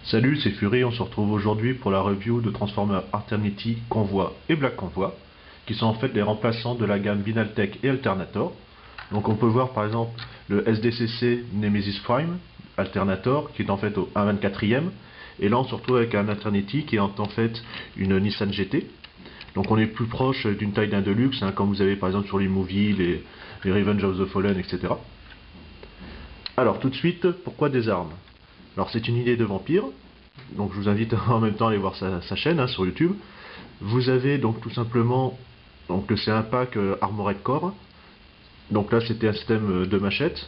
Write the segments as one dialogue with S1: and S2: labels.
S1: Salut, c'est Fury, on se retrouve aujourd'hui pour la review de Transformers Eternity Convoy et Black Convoy, qui sont en fait les remplaçants de la gamme Binaltech et Alternator. Donc on peut voir par exemple le SDCC Nemesis Prime, Alternator, qui est en fait au 1/24e, et là on se retrouve avec un Eternity qui est en fait une Nissan GT. Donc on est plus proche d'une taille d'un Deluxe, hein, comme vous avez par exemple sur les movies, les Revenge of the Fallen, etc. Alors tout de suite, pourquoi des armes? Alors c'est une idée de vampire, donc je vous invite en même temps à aller voir sa chaîne hein, sur YouTube. Vous avez donc tout simplement, donc c'est un pack Armored Core, donc là c'était un système de machette,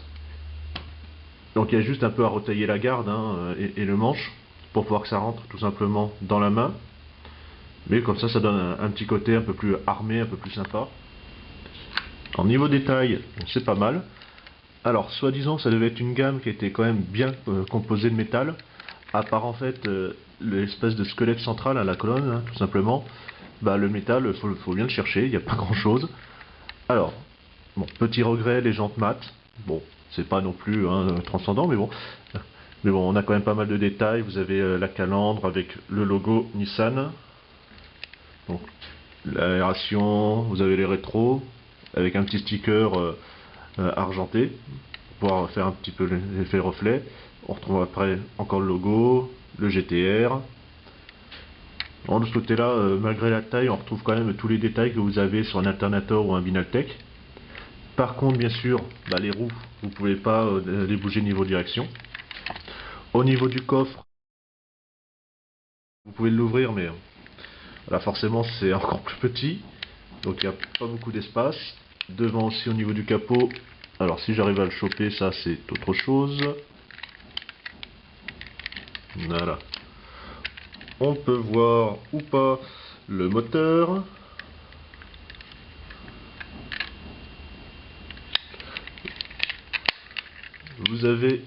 S1: donc il y a juste un peu à retailler la garde hein, et le manche, pour pouvoir que ça rentre tout simplement dans la main, mais comme ça donne un petit côté un peu plus armé, un peu plus sympa. En niveau détail, c'est pas mal. Alors, soi-disant, ça devait être une gamme qui était quand même bien composée de métal, à part en fait l'espèce de squelette central à la colonne, hein, tout simplement. Bah, le métal, faut bien le chercher, il n'y a pas grand-chose. Alors, bon, petit regret, les jantes mat. Bon, c'est pas non plus hein, transcendant, mais bon. Mais bon, on a quand même pas mal de détails. Vous avez la calandre avec le logo Nissan. Donc, l'aération, vous avez les rétros, avec un petit sticker argenté, pour pouvoir faire un petit peu l'effet reflet. On retrouve après encore le logo, le GTR. Bon, de ce côté-là, malgré la taille, on retrouve quand même tous les détails que vous avez sur un Alternator ou un Binaltech. Par contre, bien sûr, bah, les roues, vous pouvez pas les bouger niveau direction. Au niveau du coffre, vous pouvez l'ouvrir, mais là forcément c'est encore plus petit, donc il n'y a pas beaucoup d'espace. Devant aussi au niveau du capot, alors si j'arrive à le choper, ça c'est autre chose. Voilà. On peut voir ou pas le moteur. Vous avez,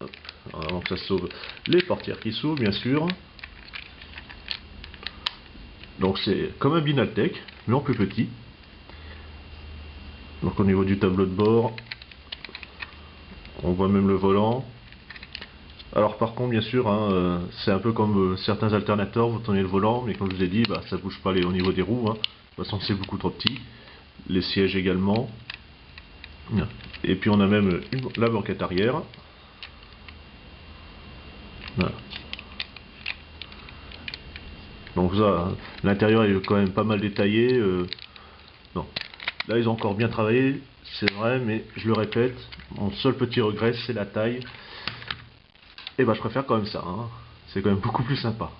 S1: hop, avant que ça sauve, les portières qui s'ouvrent bien sûr. Donc c'est comme un Binaltech, mais en plus petit. Donc au niveau du tableau de bord, on voit même le volant. Alors par contre bien sûr, hein, c'est un peu comme certains alternateurs, vous tournez le volant, mais comme je vous ai dit, bah, ça bouge pas au niveau des roues. Hein. De toute façon c'est beaucoup trop petit. Les sièges également. Et puis on a même la banquette arrière. Voilà. Donc ça, l'intérieur est quand même pas mal détaillé. Non. Là ils ont encore bien travaillé, c'est vrai, mais je le répète, mon seul petit regret c'est la taille. Et bah je préfère quand même ça, hein. C'est quand même beaucoup plus sympa.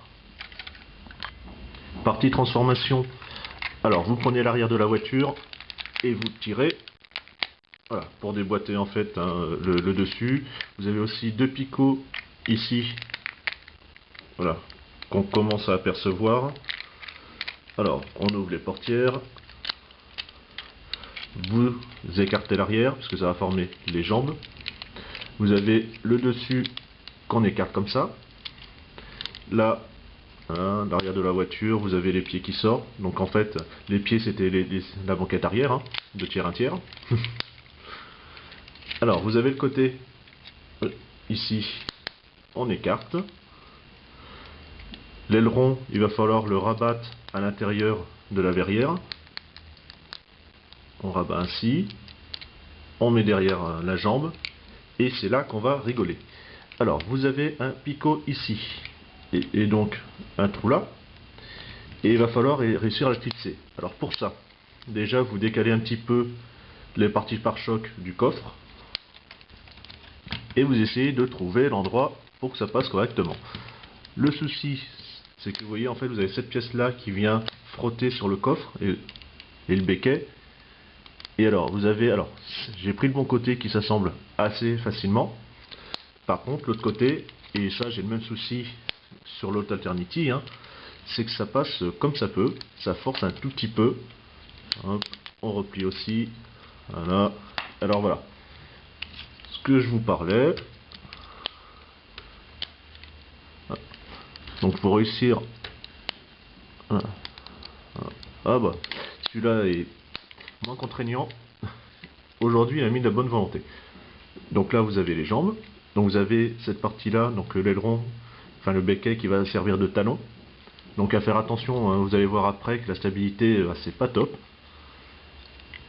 S1: Partie transformation. Alors vous prenez l'arrière de la voiture et vous tirez. Voilà, pour déboîter en fait hein, le dessus. Vous avez aussi deux picots ici. Voilà, qu'on commence à apercevoir. Alors, on ouvre les portières. Vous écartez l'arrière, parce que ça va former les jambes. Vous avez le dessus qu'on écarte comme ça. Là, hein, l'arrière de la voiture, vous avez les pieds qui sortent. Donc en fait, les pieds c'était la banquette arrière, hein, 2 tiers, 1 tiers. Alors, vous avez le côté, ici, on écarte. L'aileron, il va falloir le rabattre à l'intérieur de la verrière. On rabat ainsi. On met derrière la jambe. Et c'est là qu'on va rigoler. Alors, vous avez un picot ici. Et donc, un trou là. Et il va falloir réussir à le fixer. Alors pour ça, déjà vous décalez un petit peu les parties pare-choc du coffre. Et vous essayez de trouver l'endroit pour que ça passe correctement. Le souci, c'est que vous voyez en fait vous avez cette pièce là qui vient frotter sur le coffre et le béquet. Et alors vous avez, alors j'ai pris le bon côté qui s'assemble assez facilement. Par contre l'autre côté, et ça j'ai le même souci sur l'autre Eternity, hein, c'est que ça passe comme ça peut, ça force un tout petit peu. Hop, on replie aussi. Voilà. Alors voilà. Ce que je vous parlais. Donc pour réussir. Ah bah, celui-là est moins contraignant. Aujourd'hui, il a mis de la bonne volonté. Donc là, vous avez les jambes. Donc vous avez cette partie-là, donc l'aileron. enfin le becquet qui va servir de talon. Donc à faire attention, hein, vous allez voir après que la stabilité c'est pas top.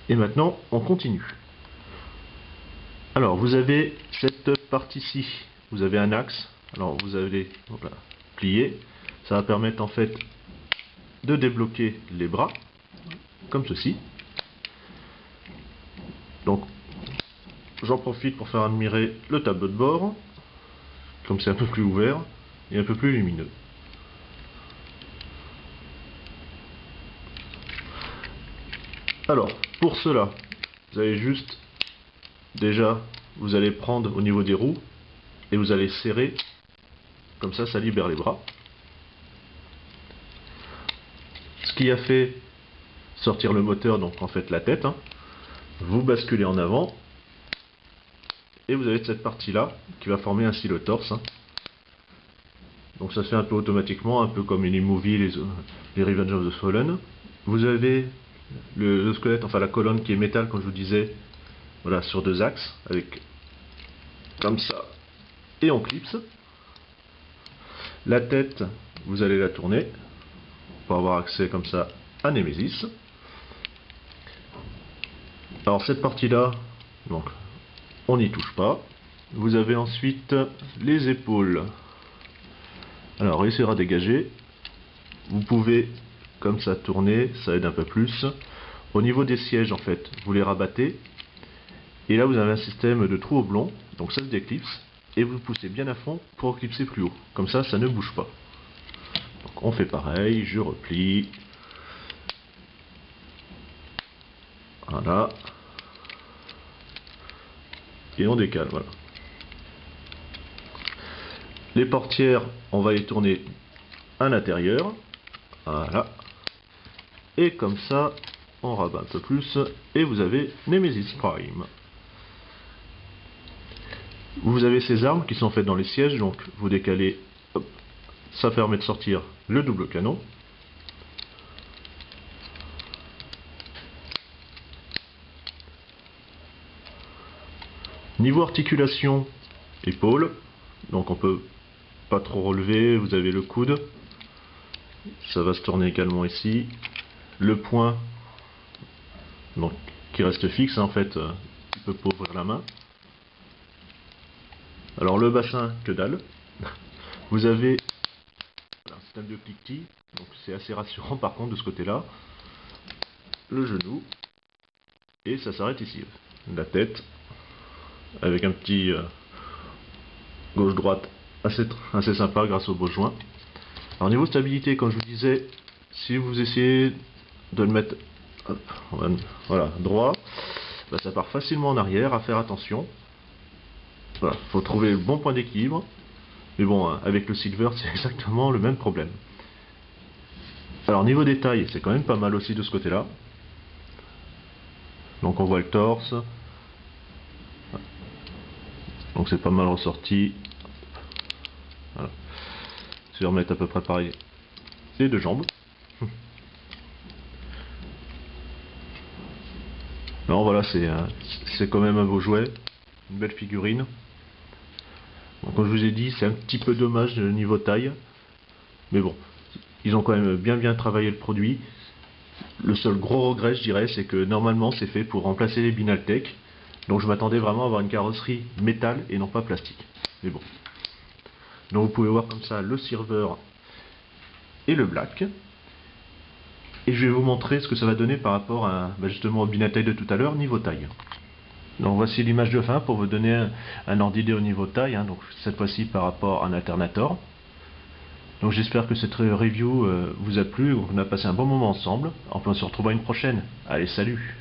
S1: Et maintenant on continue. Alors vous avez cette partie-ci, vous avez un axe, alors vous allez voilà, plier, ça va permettre en fait de débloquer les bras, comme ceci. Donc j'en profite pour faire admirer le tableau de bord, comme c'est un peu plus ouvert et un peu plus lumineux. Alors, pour cela, vous allez juste, déjà, vous allez prendre au niveau des roues et vous allez serrer, comme ça libère les bras. Ce qui a fait sortir le moteur, donc en fait la tête, hein. Vous basculez en avant et vous avez cette partie-là qui va former ainsi le torse. Hein. Donc ça se fait un peu automatiquement, un peu comme les movies, les Revenge of the Fallen. Vous avez le squelette, enfin la colonne qui est métal, comme je vous disais, voilà, sur deux axes, avec comme ça, et on clipse. La tête, vous allez la tourner pour avoir accès comme ça à Nemesis. Alors cette partie-là, donc on n'y touche pas. Vous avez ensuite les épaules. Alors réussir à dégager. Vous pouvez comme ça tourner, ça aide un peu plus. Au niveau des sièges, en fait, vous les rabattez. Et là, vous avez un système de trou oblong, donc ça se déclipse. Et vous poussez bien à fond pour clipser plus haut. Comme ça, ça ne bouge pas. Donc on fait pareil, je replie. Voilà. Et on décale, voilà. Les portières, on va les tourner à l'intérieur. Voilà. Et comme ça, on rabat un peu plus. Et vous avez Nemesis Prime. Vous avez ces armes qui sont faites dans les sièges, donc vous décalez, hop, ça permet de sortir le double canon. Niveau articulation, épaule, donc on peut pas trop relever, vous avez le coude, ça va se tourner également ici. Le poing, donc qui reste fixe, en fait, il peut pas ouvrir la main. Alors le bassin, que dalle. Vous avez un système de cliquetis, donc c'est assez rassurant par contre de ce côté-là. Le genou, et ça s'arrête ici. La tête, avec un petit gauche-droite assez sympa grâce au beau joint. Alors niveau stabilité, comme je vous disais, si vous essayez de le mettre hop, voilà, droit, bah, ça part facilement en arrière, à faire attention. Voilà, faut trouver le bon point d'équilibre. Mais bon, avec le Silver, c'est exactement le même problème. Alors niveau détail, c'est quand même pas mal aussi de ce côté-là. Donc on voit le torse. Donc c'est pas mal ressorti. Voilà. Je vais remettre à peu près pareil les deux jambes. Non voilà, c'est quand même un beau jouet, une belle figurine. Donc, comme je vous ai dit, c'est un petit peu dommage le niveau taille, mais bon, ils ont quand même bien travaillé le produit. Le seul gros regret, je dirais, c'est que normalement c'est fait pour remplacer les Binaltech, donc je m'attendais vraiment à avoir une carrosserie métal et non pas plastique. Mais bon. Donc vous pouvez voir comme ça le Silver et le Black. Et je vais vous montrer ce que ça va donner par rapport à justement au Binaltech de tout à l'heure, niveau taille. Donc voici l'image de fin pour vous donner un ordre d'idée au niveau taille, hein, donc cette fois-ci par rapport à un Alternator. Donc j'espère que cette review vous a plu, on a passé un bon moment ensemble. On peut se retrouver à une prochaine. Allez, salut!